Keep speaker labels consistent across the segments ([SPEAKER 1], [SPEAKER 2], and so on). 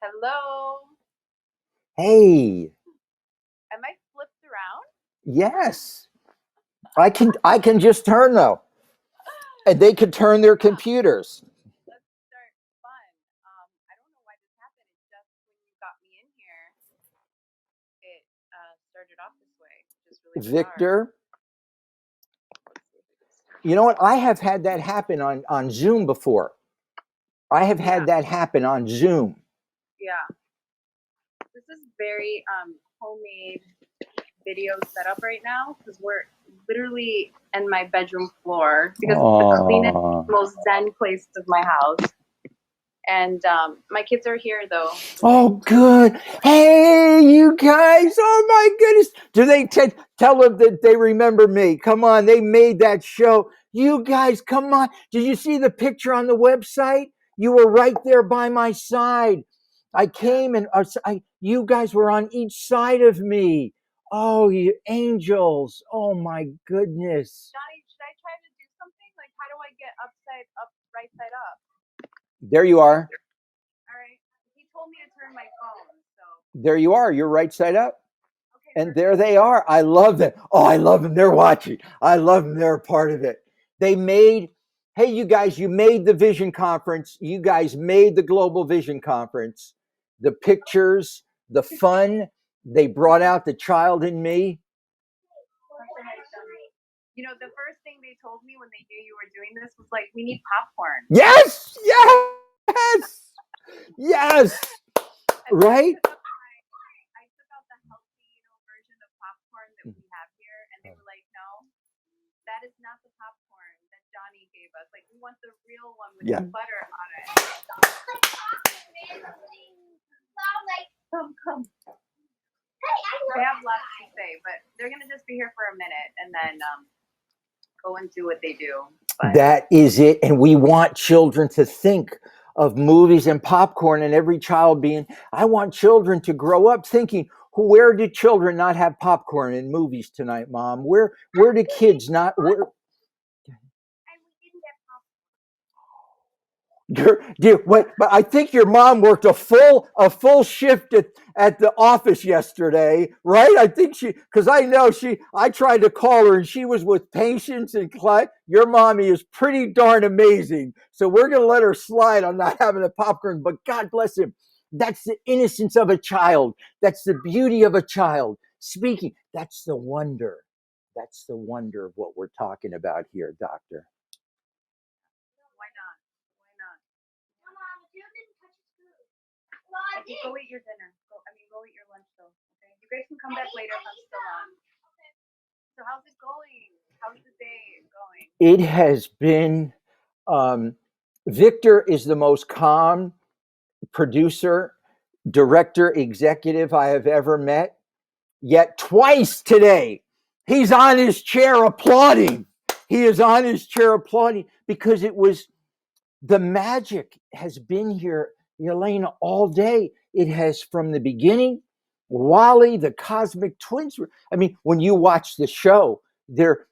[SPEAKER 1] Hello.
[SPEAKER 2] Hey.
[SPEAKER 1] Am I flipped around?
[SPEAKER 2] Yes. I can just turn though. And they could turn their computers.
[SPEAKER 1] Let's start fun. I don't know why this happened. It's just when you got me in here, it started off this way. Just really
[SPEAKER 2] Victor. You know what? I have had that happen on Zoom before. I have had that happen on Zoom.
[SPEAKER 1] Yeah. This is very homemade video setup right now because we're literally in my bedroom floor because it's the cleanest, most zen place of my house. And my kids are here though.
[SPEAKER 2] Oh, good. Hey, you guys. Oh my goodness. Do they tell them that they remember me? Come on. They made that show. You guys, come on. Did you see the picture on the website? You were right there by my side. I came and you guys were on each side of me. Oh, you angels. Oh my goodness.
[SPEAKER 1] Johnny, should I try to do something? Like, how do I get right side up?
[SPEAKER 2] There you are.
[SPEAKER 1] All right. He told me to turn my phone, so.
[SPEAKER 2] There you are. You're right side up.
[SPEAKER 1] Okay,
[SPEAKER 2] and there they are. I love them. Oh, I love them. They're watching. I love them. They're a part of it. They made, hey, you guys, you made the Vision Conference. You guys made the Global Vision Conference. The pictures, the fun. They brought out the child in me.
[SPEAKER 1] You know, the first thing they told me when they knew you were doing this was like, we need popcorn.
[SPEAKER 2] Yes, yes, yes. Right?
[SPEAKER 1] I took out the healthy, version of popcorn that we have here, and they were like, no, that is not the popcorn that Johnny gave us. Like, we want the real one with the butter on it. Come. They have lots to say, but they're going to just be here for a minute and then go and do what they do. But
[SPEAKER 2] that is it. And we want children to think of movies and popcorn, and every child being, I want children to grow up thinking, where do children not have popcorn in movies tonight, Mom? Where do kids not? But I think your mom worked a full shift at the office yesterday, right? I think because I tried to call her and she was with patients and clients. Your mommy is pretty darn amazing. So we're going to let her slide on not having the popcorn, but God bless him. That's the innocence of a child. That's the beauty of a child. Speaking, that's the wonder. That's the wonder of what we're talking about here, Doctor.
[SPEAKER 1] Okay, go eat your dinner. Go eat your lunch though. Okay, you guys can come back later if I'm still on. So how's it going? How's the day going?
[SPEAKER 2] It has been. Victor is the most calm producer, director, executive I have ever met. Yet twice today, he's on his chair applauding. He is on his chair applauding because it was the magic has been here, Jelena, all day. It has from the beginning. Wally, the cosmic twins. When you watch the show, they're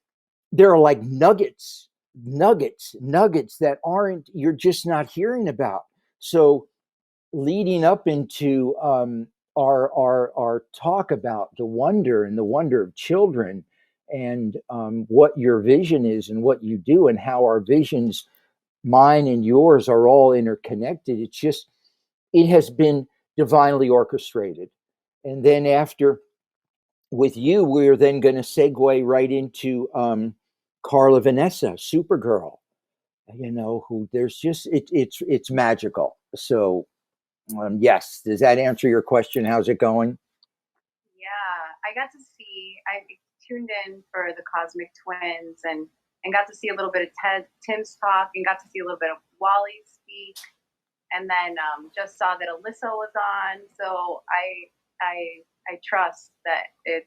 [SPEAKER 2] like nuggets that you're just not hearing about. So leading up into our talk about the wonder of children and what your vision is and what you do and how our visions, mine and yours, are all interconnected. It has been divinely orchestrated. And then after with you, we're then going to segue right into Carla Vanessa, Supergirl. Who there's just it's magical. So yes, does that answer your question? How's it going?
[SPEAKER 1] Yeah, I tuned in for the Cosmic Twins and got to see a little bit of Tim's talk and got to see a little bit of Wally speak, and then just saw that Alyssa was on. So I trust that it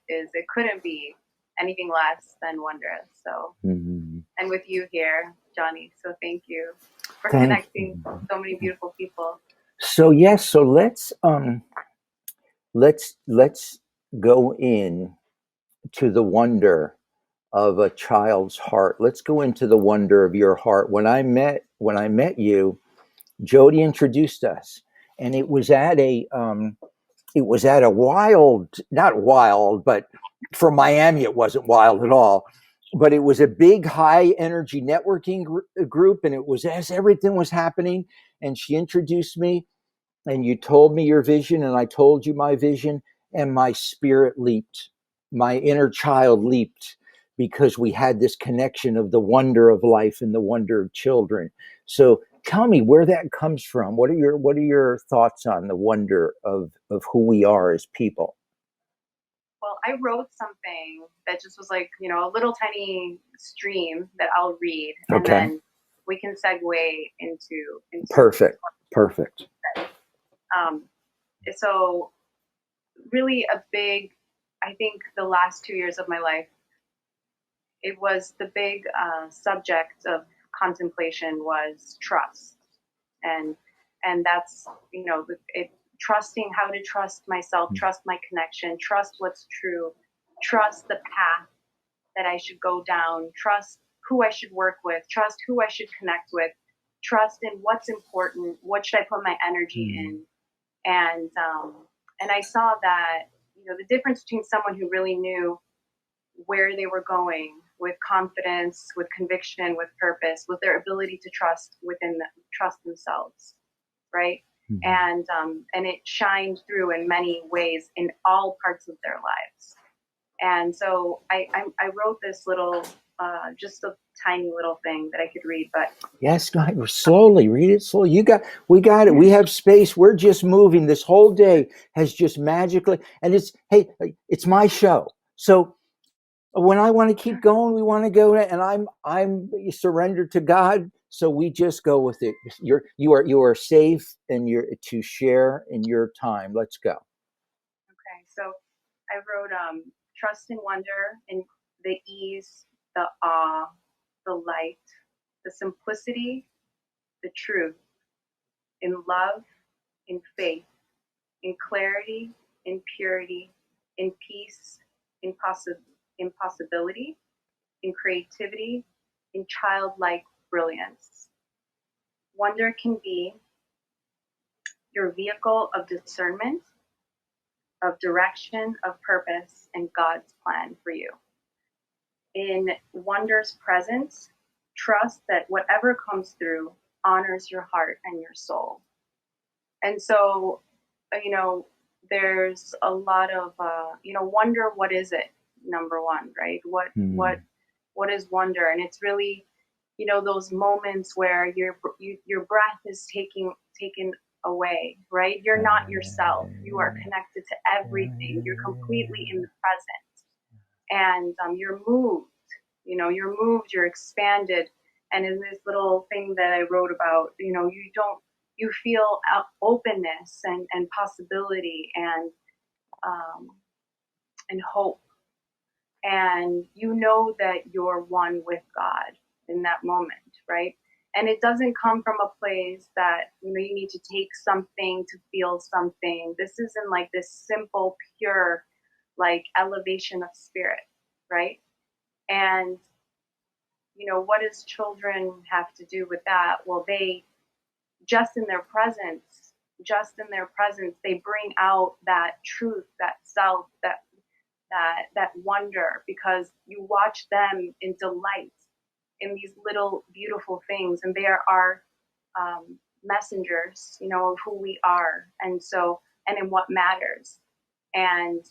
[SPEAKER 1] couldn't be anything less than wondrous. So and with you here, Johnny. So thank you for connecting so many beautiful people.
[SPEAKER 2] So yes, so let's go in to the wonder of a child's heart. Let's go into the wonder of your heart. When I met you, Jody introduced us, and it was at a wild, not wild, but for Miami it wasn't wild at all. But it was a big high energy networking group, and it was as everything was happening. And she introduced me, and you told me your vision, and I told you my vision, and my spirit leaped. My inner child leaped because we had this connection of the wonder of life and the wonder of children. So tell me where that comes from. What are your thoughts on the wonder of who we are as people?
[SPEAKER 1] Well, I wrote something that just was like, a little tiny stream that I'll read, and
[SPEAKER 2] Okay.
[SPEAKER 1] then we can segue into
[SPEAKER 2] Perfect. Perfect.
[SPEAKER 1] Um, so really a big, I think the last 2 years of my life, it was the big subject of contemplation was trust, and that's it, trusting how to trust myself, trust my connection, trust what's true, trust the path that I should go down, trust who I should work with, trust who I should connect with, trust in what's important, what should I put my energy in, and I saw that the difference between someone who really knew where they were going with confidence, with conviction, with purpose, with their ability to trust themselves, right? And it shined through in many ways in all parts of their lives. And so I wrote this little, just a tiny little thing that I could read, but
[SPEAKER 2] yes, go ahead. Slowly read it. Slowly. We got it. We have space. We're just moving. This whole day has just magically, and it's my show. So when I want to keep going, we want to go, and I'm surrendered to God. So we just go with it. You are safe, and you're to share in your time. Let's go.
[SPEAKER 1] Okay, so I wrote trust and wonder in the ease, the awe, the light, the simplicity, the truth, in love, in faith, in clarity, in purity, in peace, in possibility, in creativity, in childlike brilliance. Wonder can be your vehicle of discernment, of direction, of purpose, and God's plan for you. In wonder's presence, trust that whatever comes through honors your heart and your soul. And so, there's a lot of, wonder. What is it? Number one, right? What is wonder? And it's really, those moments where your breath is taken away, right? You're not yourself. You are connected to everything. You're completely in the present, and you're moved. You're moved. You're expanded. And in this little thing that I wrote about, you feel openness and possibility and hope, and that you're one with God in that moment, right? And it doesn't come from a place that you need to take something to feel something. This isn't like this simple, pure, like elevation of spirit, right? And what does children have to do with that? Well, they just in their presence, they bring out that truth, that self, that wonder, because you watch them in delight in these little beautiful things, and they are our messengers, of who we are, and in what matters, and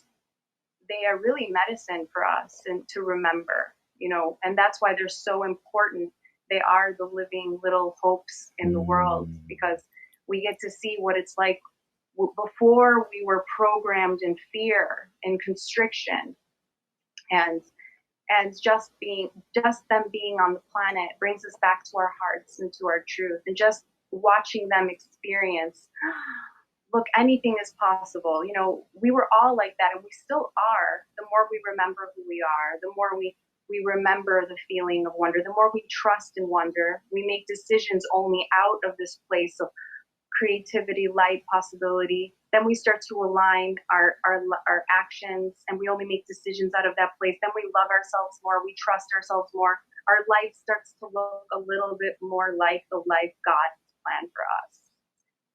[SPEAKER 1] they are really medicine for us and to remember, and that's why they're so important. They are the living little hopes in the world, because we get to see what it's like before we were programmed in fear and constriction, and just them being on the planet brings us back to our hearts and to our truth, and just watching them experience, look, anything is possible. We were all like that, and we still are. The more we remember who we are, the more we remember the feeling of wonder, the more we trust in wonder. We make decisions only out of this place of creativity, light, possibility. Then we start to align our actions, and we only make decisions out of that place. Then we love ourselves more. We trust ourselves more. Our life starts to look a little bit more like the life God has planned for us.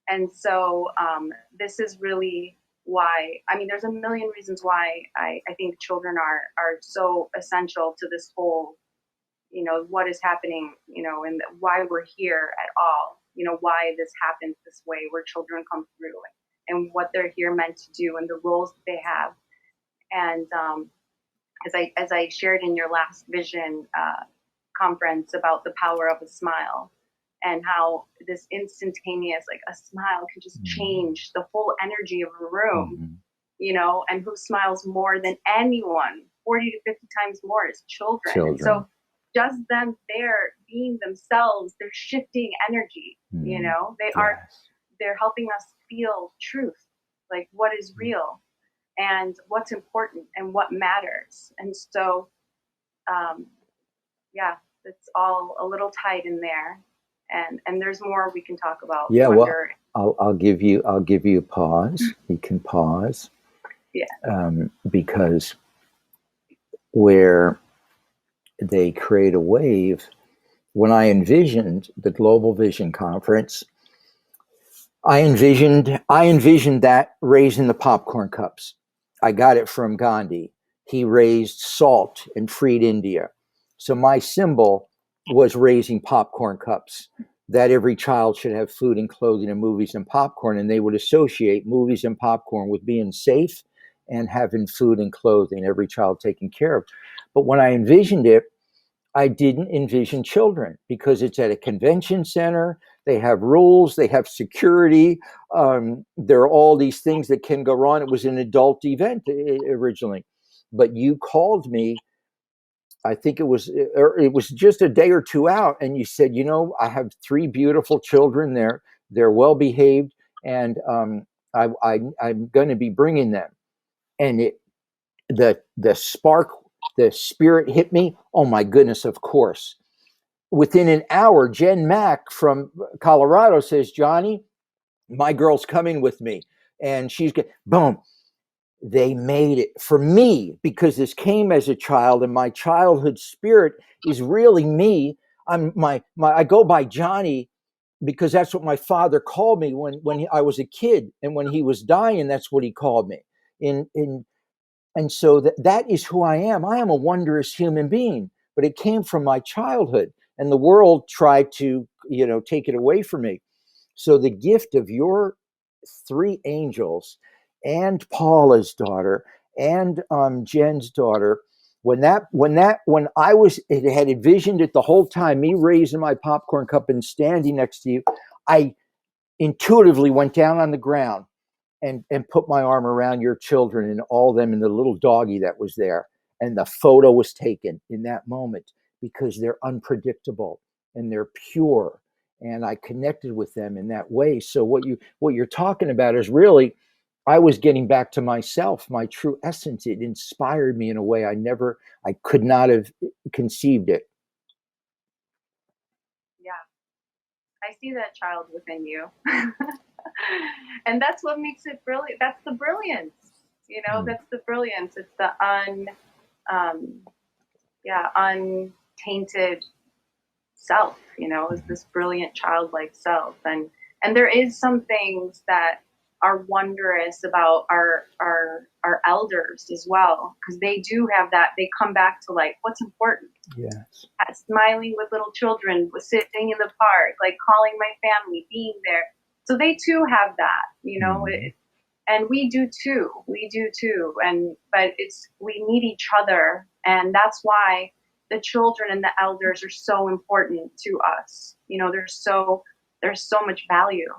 [SPEAKER 1] And so this is really why, I mean, there's a million reasons why I think children are so essential to this whole, what is happening, and why we're here at all, why this happens this way, where children come through and what they're here meant to do and the roles that they have. And as I shared in your last vision conference about the power of a smile, and how this instantaneous, like a smile can just change the whole energy of a room, and who smiles more than anyone, 40 to 50 times more, is children. So just them there being themselves, they're shifting energy, they're helping us feel truth, like what is real and what's important and what matters. And so, it's all a little tied in there. And there's more we can talk about.
[SPEAKER 2] Yeah, well, I'll give you a pause. You can pause.
[SPEAKER 1] Yeah.
[SPEAKER 2] Because where they create a wave, when I envisioned the Global Vision Conference, I envisioned that raising the popcorn cups. I got it from Gandhi. He raised salt and freed India. So my symbol was raising popcorn cups, that every child should have food and clothing and movies and popcorn. And they would associate movies and popcorn with being safe and having food and clothing, every child taken care of. But when I envisioned it, I didn't envision children, because it's at a convention center. They have rules, they have security. There are all these things that can go wrong. It was an adult event originally, but you called me, I think it was just a day or two out, and you said, I have 3 beautiful children. They're well behaved, and I'm going to be bringing them. And the spark, the spirit hit me. Oh my goodness! Of course. Within an hour, Jen Mack from Colorado says, Johnny, my girl's coming with me, and she's boom. They made it for me, because this came as a child, and my childhood spirit is really me. I go by Johnny because that's what my father called me when I was a kid, and when he was dying, that's what he called me. And so that is who I am. I am a wondrous human being, but it came from my childhood, and the world tried to, take it away from me. So the gift of your 3 angels and Paula's daughter and Jen's daughter, when I had envisioned it the whole time, me raising my popcorn cup and standing next to you, I intuitively went down on the ground and put my arm around your children and all them and the little doggy that was there. And the photo was taken in that moment, because they're unpredictable and they're pure. And I connected with them in that way. So what you're talking about is really, I was getting back to myself, my true essence. It inspired me in a way I could not have conceived it.
[SPEAKER 1] Yeah. I see that child within you. And that's what makes it brilliant. That's the brilliance, that's the brilliance. It's the untainted self, is this brilliant childlike self. And there is some things that are wondrous about our elders as well, because they do have that. They come back to like what's important.
[SPEAKER 2] Yes.
[SPEAKER 1] Smiling with little children, sitting in the park, like calling my family, being there. So they too have that, and we do too. But we need each other, and that's why the children and the elders are so important to us. There's so much value.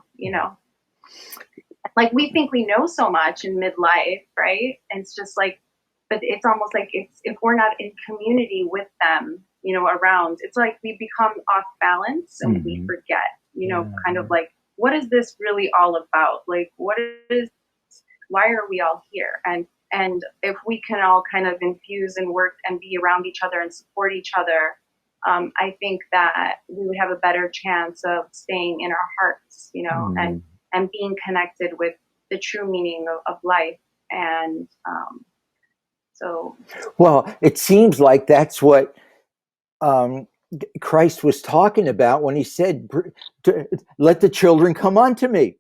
[SPEAKER 1] Like we think we know so much in midlife, right? And it's just like, but it's almost like if we're not in community with them, around, it's like we become off balance and we forget, kind of like, what is this really all about? Like, why are we all here? And if we can all kind of infuse and work and be around each other and support each other, I think that we would have a better chance of staying in our hearts, and being connected with the true meaning of life. And
[SPEAKER 2] well, it seems like that's what Christ was talking about when he said, let the children come unto me.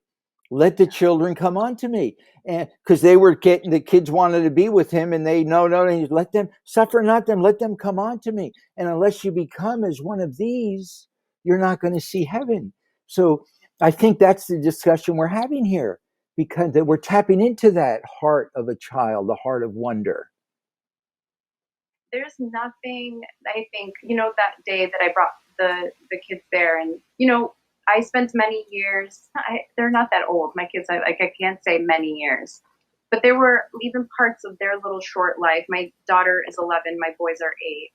[SPEAKER 2] Let the children come on to me. And because the kids wanted to be with him, and they no, let them suffer, not them, let them come on to me. And unless you become as one of these, you're not going to see heaven. So I think that's the discussion we're having here, because that we're tapping into that heart of a child, the heart of wonder.
[SPEAKER 1] There's nothing, I think, that day that I brought the kids there, and I spent many years. They're not that old. My kids, I can't say many years, but there were even parts of their little short life. My daughter is 11. My boys are 8.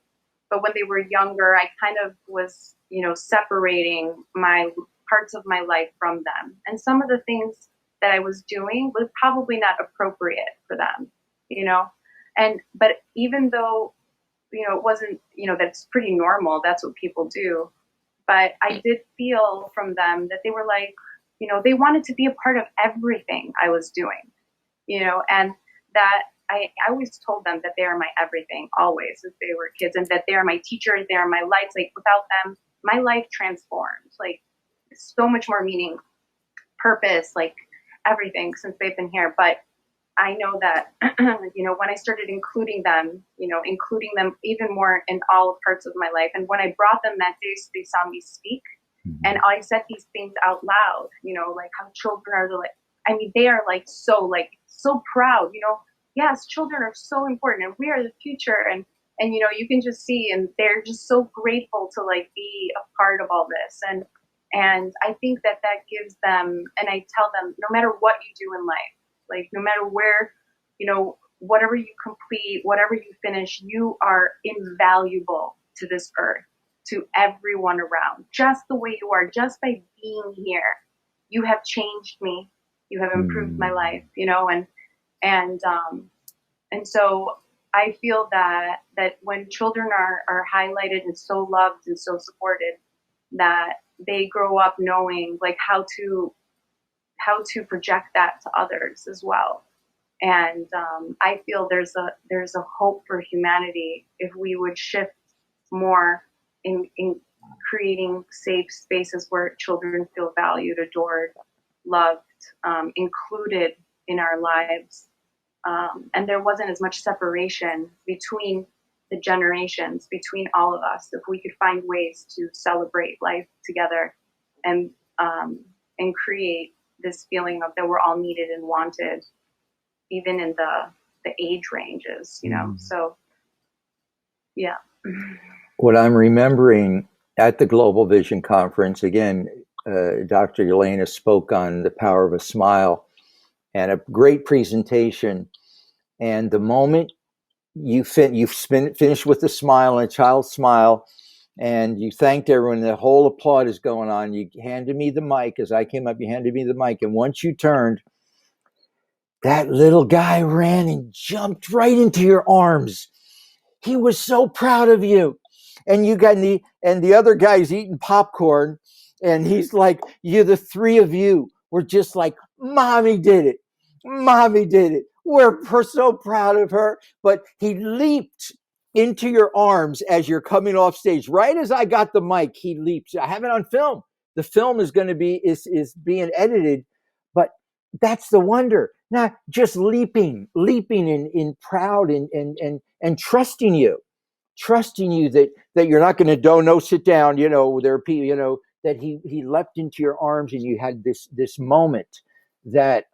[SPEAKER 1] But when they were younger, I kind of was, separating my parts of my life from them, and some of the things that I was doing was probably not appropriate for them, but even though it wasn't, that's pretty normal. That's what people do. But I did feel from them that they were like, they wanted to be a part of everything I was doing, and that I always told them that they are my everything, always, since they were kids, and that they are my teachers, they are my lights. Like, without them, my life transformed. Like, so much more meaning, purpose, like everything since they've been here. But I know that, when I started including them even more in all parts of my life. And when I brought them that day, so they saw me speak, and I said these things out loud, like how children are they are so proud, yes, children are so important and we are the future. And you can just see, and they're just so grateful to be a part of all this. And I think that gives them, and I tell them, no matter what you do in life, like, no matter where, whatever you complete, whatever you finish, you are invaluable to this earth, to everyone around, just the way you are, just by being here. You have changed me. You have improved my life, and so I feel that when children are highlighted and so loved and so supported, that they grow up knowing how to project that to others as well. And I feel there's a hope for humanity if we would shift more in creating safe spaces where children feel valued, adored, loved, included in our lives. And there wasn't as much separation between the generations, between all of us. If we could find ways to celebrate life together and create this feeling of that we're all needed and wanted, even in the age ranges, So, yeah.
[SPEAKER 2] What I'm remembering at the Global Vision Conference, again, Dr. Jelena spoke on the power of a smile, and a great presentation. And the moment you've finished with a smile, and a child's smile, and you thanked everyone, the whole applaud is going on. You handed me the mic. As I came up, you handed me the mic. And once you turned, that little guy ran and jumped right into your arms. He was so proud of you. And the other guy's eating popcorn, and he's like, the three of you were just like, Mommy did it. Mommy did it. We're so proud of her. But he leaped into your arms as you're coming off stage. Right as I got the mic, he leaps. I have it on film. The film is going to be is being edited, but that's the wonder. Not just leaping in proud and trusting you that you're not going to no sit down. There are people. That he leapt into your arms, and you had this moment that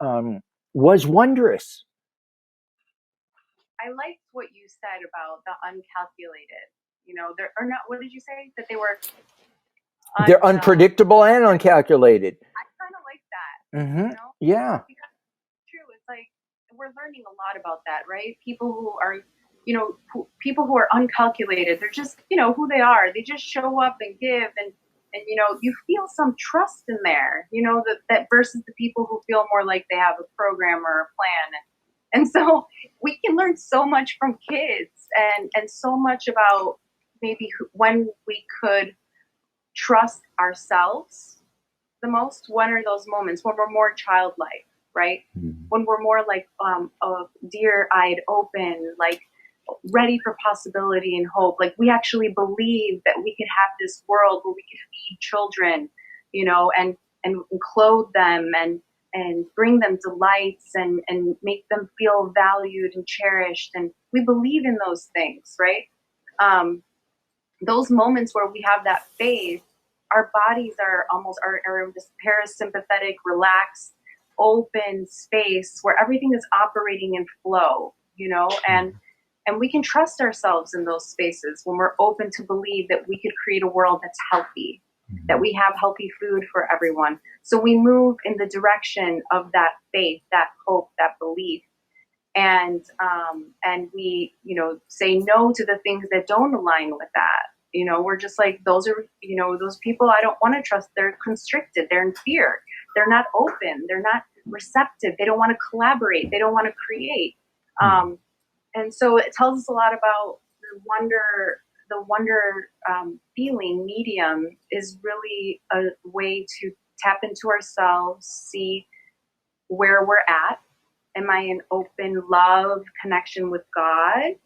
[SPEAKER 2] was wondrous.
[SPEAKER 1] I liked what you said about the uncalculated. They're or not. What did you say? That they were.
[SPEAKER 2] They're unpredictable and uncalculated.
[SPEAKER 1] I kind of like that.
[SPEAKER 2] Mm-hmm. Yeah.
[SPEAKER 1] Because it's true. It's like we're learning a lot about that, right? People who are, people who are uncalculated. They're just, who they are. They just show up and give, and you feel some trust in there. That versus the people who feel more like they have a program or a plan. And so we can learn so much from kids, and so much about maybe when we could trust ourselves the most. When are those moments when we're more childlike, right?
[SPEAKER 2] Mm-hmm.
[SPEAKER 1] When we're more like deer-eyed, open, like ready for possibility and hope. Like we actually believe that we could have this world where we could feed children, and clothe them, and bring them delights and make them feel valued and cherished. And we believe in those things, right? Those moments where we have that faith, our bodies are almost are in this parasympathetic, relaxed, open space where everything is operating in flow, and we can trust ourselves in those spaces when we're open to believe that we could create a world that's healthy, that we have healthy food for everyone. So we move in the direction of that faith, that hope, that belief. And we, say no to the things that don't align with that. We're just like, those are, those people I don't want to trust. They're constricted. They're in fear. They're not open. They're not receptive. They don't want to collaborate. They don't want to create. And so it tells us a lot about the wonder. The wonder feeling medium is really a way to tap into ourselves, see where we're at. Am I in open love connection with God,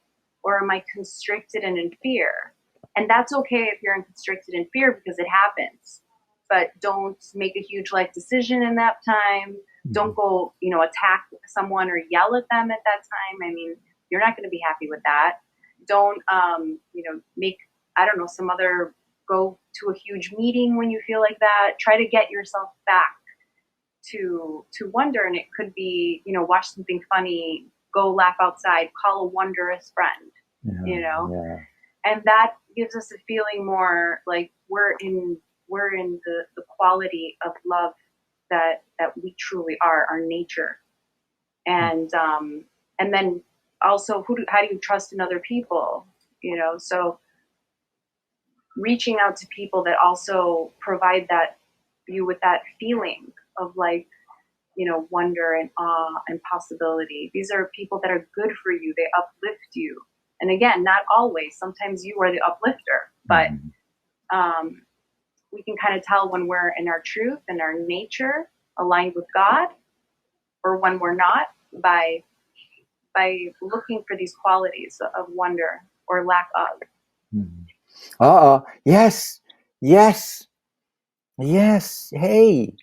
[SPEAKER 1] or am I constricted and in fear? And that's okay if you're in constricted and fear, because it happens. But don't make a huge life decision in that time. Don't go, attack someone or yell at them at that time. I mean, you're not going to be happy with that. Don't, make, go to a huge meeting when you feel like that. Try to get yourself back to wonder. And it could be, watch something funny, go laugh outside, call a wondrous friend,
[SPEAKER 2] Yeah.
[SPEAKER 1] And that gives us a feeling more like we're in the quality of love that we truly are, our nature. And then also, how do you trust in other people? So reaching out to people that also provide you with that feeling of like, wonder and awe and possibility. These are people that are good for you. They uplift you. And again, not always. Sometimes you are the uplifter, but we can kind of tell when we're in our truth and our nature aligned with God, or when we're not, by looking for these qualities of wonder or lack of.
[SPEAKER 2] Yes. Hey.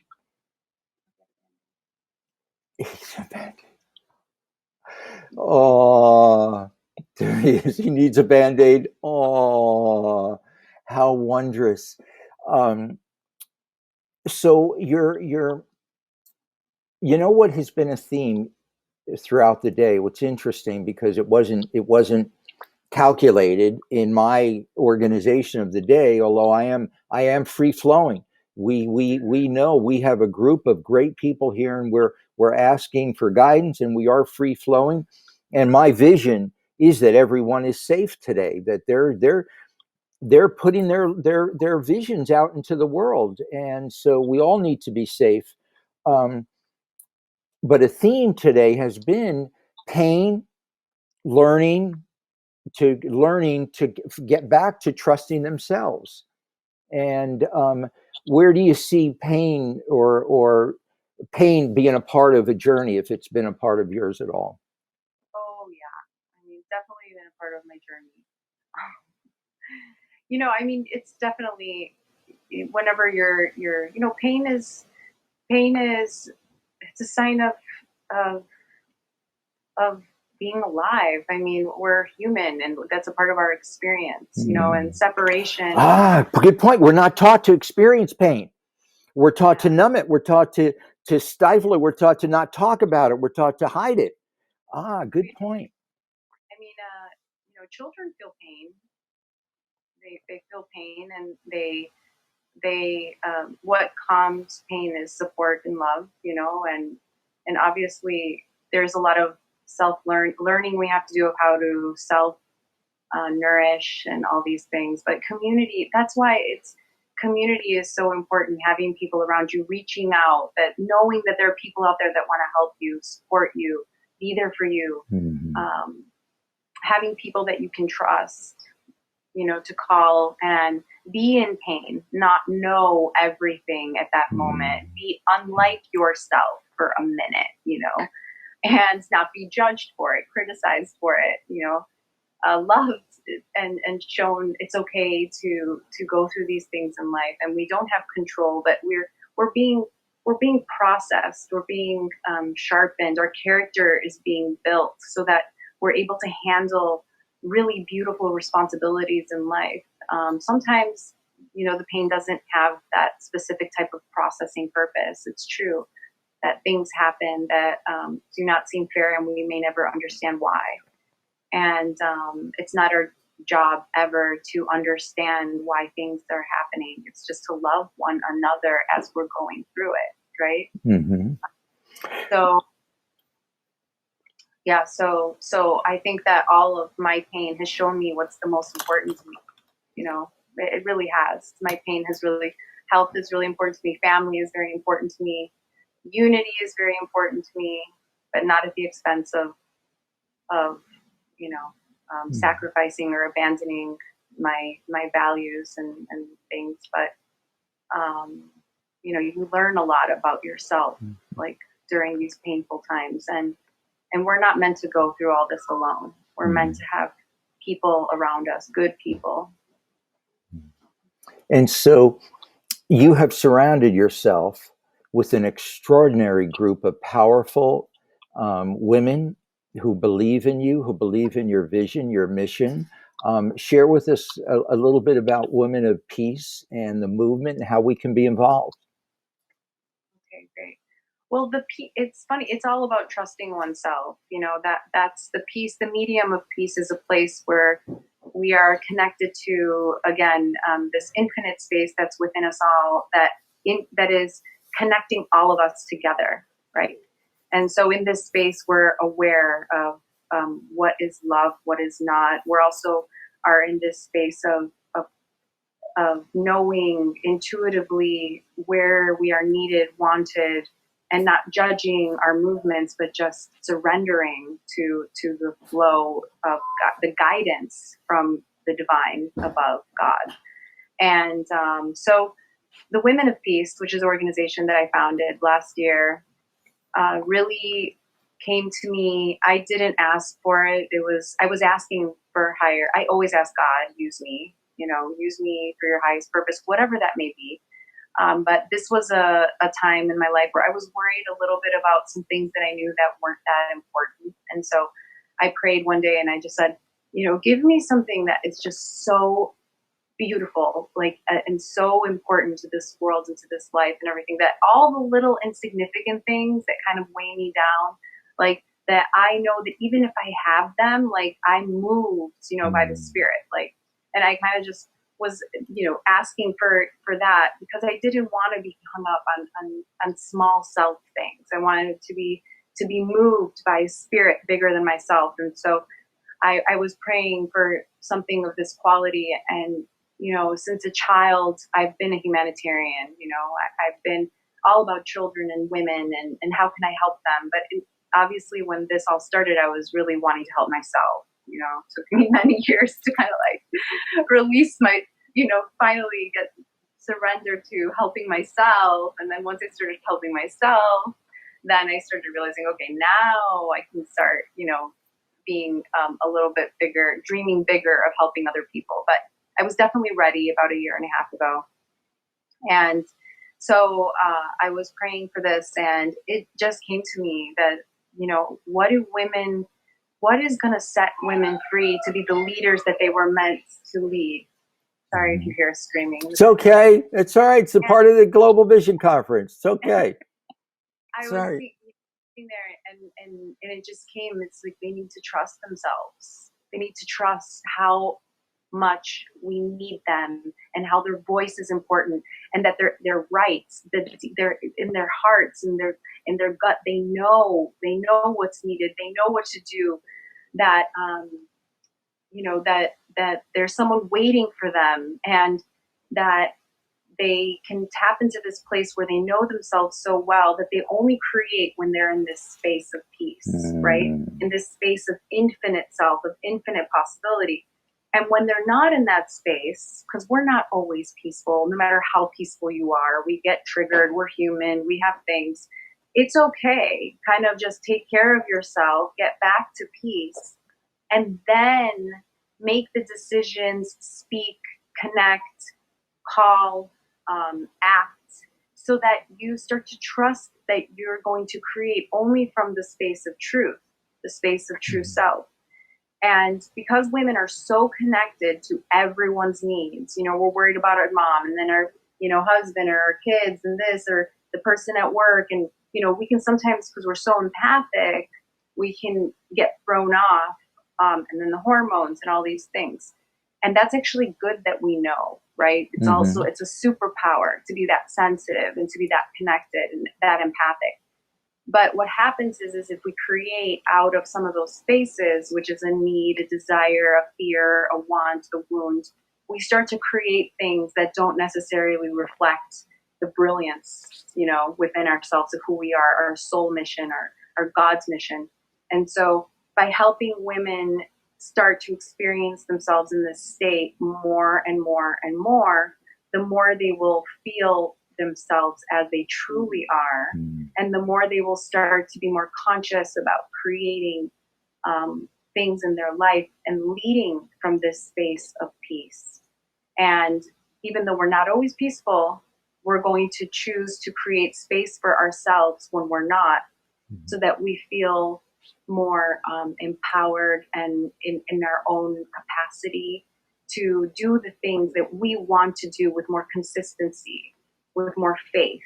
[SPEAKER 2] Oh, there he is. He needs a Band-Aid. Oh, how wondrous. So what has been a theme throughout the day? What's interesting, because it wasn't calculated in my organization of the day, although I am free flowing. We know we have a group of great people here, and we're asking for guidance, and we are free flowing. And my vision is that everyone is safe today, that they're putting their visions out into the world, and so we all need to be safe. But a theme today has been pain, learning to get back to trusting themselves. And where do you see pain or pain being a part of a journey, if it's been a part of yours at all?
[SPEAKER 1] Oh yeah, I mean, definitely been a part of my journey. It's definitely, whenever you're pain is it's a sign of of being alive. I mean, we're human, and that's a part of our experience, and separation.
[SPEAKER 2] Good point. We're not taught to experience pain. We're taught to numb it. We're taught to stifle it. We're taught to not talk about it. We're taught to hide it. Good point.
[SPEAKER 1] I mean, children feel pain. They feel pain, and they what calms pain is support and love, and obviously there's a lot of learning we have to do of how to self nourish and all these things. But community, that's why community is so important. Having people around you, reaching out, that knowing that there are people out there that want to help you, support you, be there for you. Having people that you can trust, to call and be in pain, not know everything at that moment, be unlike yourself for a minute, and not be judged for it, criticized for it, loved and shown it's okay to go through these things in life, and we don't have control, but we're being we're being processed, we're being sharpened, our character is being built so that we're able to handle really beautiful responsibilities in life. Sometimes, the pain doesn't have that specific type of processing purpose. It's true that things happen that do not seem fair, and we may never understand why. And it's not our job ever to understand why things are happening. It's just to love one another as we're going through it, right?
[SPEAKER 2] Mm-hmm.
[SPEAKER 1] So yeah, so I think that all of my pain has shown me what's the most important to me. It really has. My pain has really, health is really important to me. Family is very important to me. Unity is very important to me, but not at the expense of sacrificing or abandoning my values and things. But you learn a lot about yourself, like during these painful times, and we're not meant to go through all this alone. We're meant to have people around us, good people.
[SPEAKER 2] And so you have surrounded yourself with an extraordinary group of powerful women who believe in you, who believe in your vision, your mission. Share with us a little bit about Women of Peace and the movement and how we can be involved.
[SPEAKER 1] Okay, great. Well, it's funny. It's all about trusting oneself. That's the peace. The medium of peace is a place where we are connected to, again, this infinite space that's within us all, that is connecting all of us together, right? And so in this space, we're aware of what is love, what is not. We're also are in this space of knowing intuitively where we are needed, wanted, and not judging our movements, but just surrendering to the flow of God, the guidance from the divine above God. And so the Women of Peace, which is an organization that I founded last year, really came to me. I didn't ask for it. I was asking for higher. I always ask God, use me, use me for your highest purpose, whatever that may be. But this was a time in my life where I was worried a little bit about some things that I knew that weren't that important. And so I prayed one day and I just said, give me something that is just so beautiful, and so important to this world and to this life and everything, that all the little insignificant things that kind of weigh me down, that I know that even if I have them, I'm moved, by the Spirit, and I kind of just was, asking for that, because I didn't want to be hung up on small self things. I wanted to be moved by a spirit bigger than myself. And so I was praying for something of this quality. And, since a child, I've been a humanitarian. I've been all about children and women and how can I help them. But obviously when this all started, I was really wanting to help myself. It took me many years to kind of release my, finally get surrendered to helping myself. And then once I started helping myself, then I started realizing, okay, now I can start, being a little bit bigger, dreaming bigger of helping other people. But I was definitely ready about a year and a half ago. And so I was praying for this, and it just came to me that, what is going to set women free to be the leaders that they were meant to lead? Sorry if you hear screaming.
[SPEAKER 2] It's okay. It's all right. It's a part of the Global Vision Conference. It's okay.
[SPEAKER 1] I was sitting there and it just came. It's like they need to trust themselves. They need to trust how much we need them and how their voice is important, and that their rights, that they're in their hearts and in their gut. They know what's needed. They know what to do. That that there's someone waiting for them, and that they can tap into this place where they know themselves so well that they only create when they're in this space of peace, right? In this space of infinite self, of infinite possibility. And when they're not in that space, because we're not always peaceful, no matter how peaceful you are, we get triggered, we're human, we have things. It's okay. Kind of just take care of yourself, get back to peace, and then make the decisions, speak, connect, call, act, so that you start to trust that you're going to create only from the space of truth, the space of true self. And because women are so connected to everyone's needs, you know, we're worried about our mom and then our, you know, husband or our kids and this or the person at work. And, you know, we can sometimes, because we're so empathic, we can get thrown off. And then the hormones and all these things. And that's actually good that we know, right? It's also, it's a superpower to be that sensitive and to be that connected and that empathic. But what happens is if we create out of some of those spaces, which is a need, a desire, a fear, a want, a wound, we start to create things that don't necessarily reflect the brilliance, you know, within ourselves of who we are, our soul mission, our God's mission. And so by helping women start to experience themselves in this state more and more and more, the more they will feel themselves as they truly are, and the more they will start to be more conscious about creating things in their life and leading from this space of peace. And even though we're not always peaceful, we're going to choose to create space for ourselves when we're not, so that we feel more empowered and in our own capacity to do the things that we want to do with more consistency, with more faith,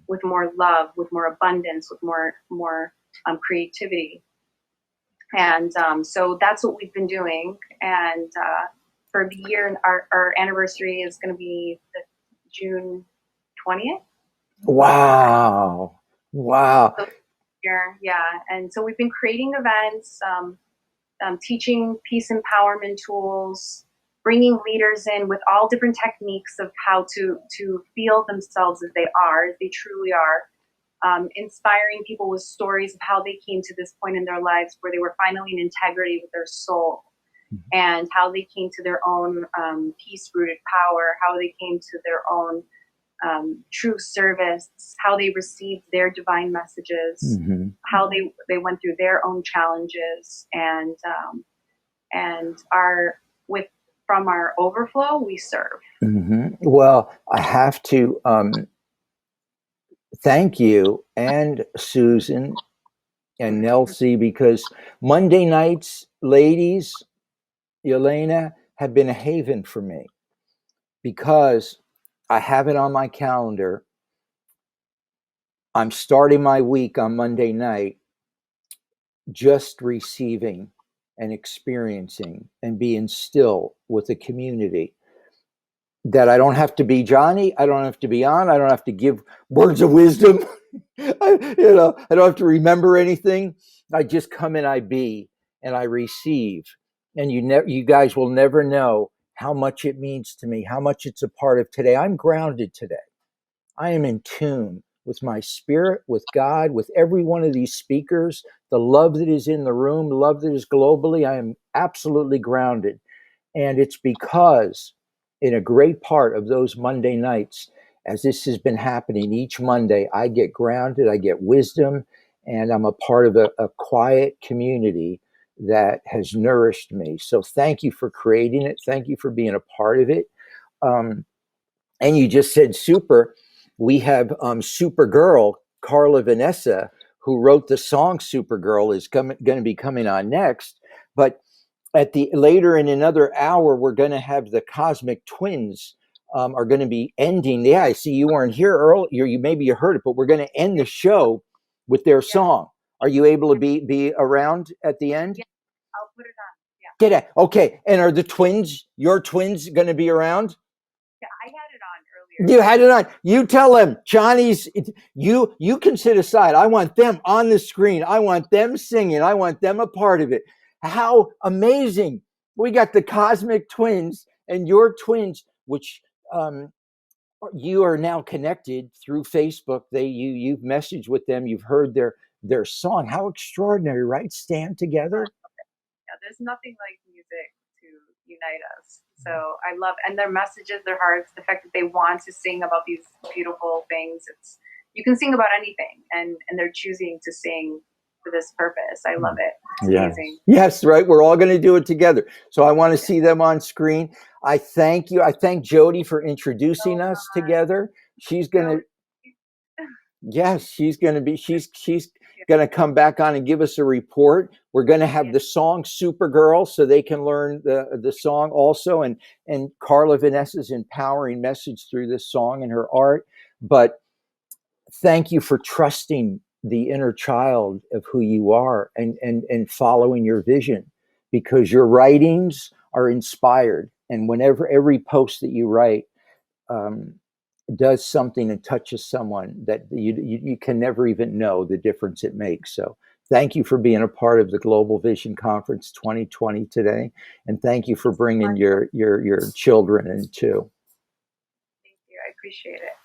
[SPEAKER 1] with more love, with more abundance, with more creativity. And so that's what we've been doing. And for the year, our anniversary is going to be the June 20th.
[SPEAKER 2] Wow. Wow.
[SPEAKER 1] So, yeah. And so we've been creating events, teaching peace empowerment tools, bringing leaders in with all different techniques of how to feel themselves as they truly are, inspiring people with stories of how they came to this point in their lives where they were finally in integrity with their soul, and how they came to their own peace-rooted power, how they came to their own true service, how they received their divine messages, how they went through their own challenges, and from our overflow we serve.
[SPEAKER 2] Well, I have to thank you and Susan and Nelsie, because Monday nights, ladies, Jelena, have been a haven for me, because I have it on my calendar. I'm starting my week on Monday night just receiving and experiencing and being still with the community, that I don't have to be Johnny. I don't have to be on. I don't have to give words of wisdom. I don't have to remember anything. I just come and I be and I receive. And you guys will never know how much it means to me, how much it's a part of today. I'm grounded today. I am in tune with my spirit, with God, with every one of these speakers, the love that is in the room, love that is globally. I am absolutely grounded. And it's because in a great part of those Monday nights, as this has been happening each Monday, I get grounded, I get wisdom, and I'm a part of a quiet community that has nourished me. So thank you for creating it. Thank you for being a part of it. And you just said super. We have Supergirl, Carla Vanessa, who wrote the song Supergirl, is going to be coming on next. But later in another hour, we're going to have the Cosmic Twins are going to be ending. Yeah, I see you weren't here earlier. Maybe you heard it, but we're going to end the show with their song. Are you able to be around at the end?
[SPEAKER 1] Yeah, I'll put it on. Yeah.
[SPEAKER 2] Get it. Okay. And are the twins, your twins, going to be around?
[SPEAKER 1] Yeah, I had it on earlier.
[SPEAKER 2] You had it on. You tell them, Johnny's. You can sit aside. I want them on the screen. I want them singing. I want them a part of it. How amazing! We got the Cosmic Twins and your twins, which you are now connected through Facebook. You've messaged with them. You've heard their song. How extraordinary, right? Stand together.
[SPEAKER 1] Yeah, there's nothing like music to unite us. So I love, and their messages, their hearts, the fact that they want to sing about these beautiful things. You can sing about anything, and they're choosing to sing for this purpose. I love it. It's amazing.
[SPEAKER 2] Yes, right. We're all going to do it together. So I want to see them on screen. I thank you. I thank Jody for introducing us together. She's going to. Yes, she's going to be. She's going to come back on and give us a report. We're going to have the song Supergirl so they can learn the song also, and Carla Vanessa's empowering message through this song and her art. But thank you for trusting the inner child of who you are and following your vision, because your writings are inspired, and whenever every post that you write does something and touches someone that you can never even know the difference it makes. So thank you for being a part of the Global Vision Conference 2020 today, and thank you for bringing your children in too.
[SPEAKER 1] Thank you. I appreciate it.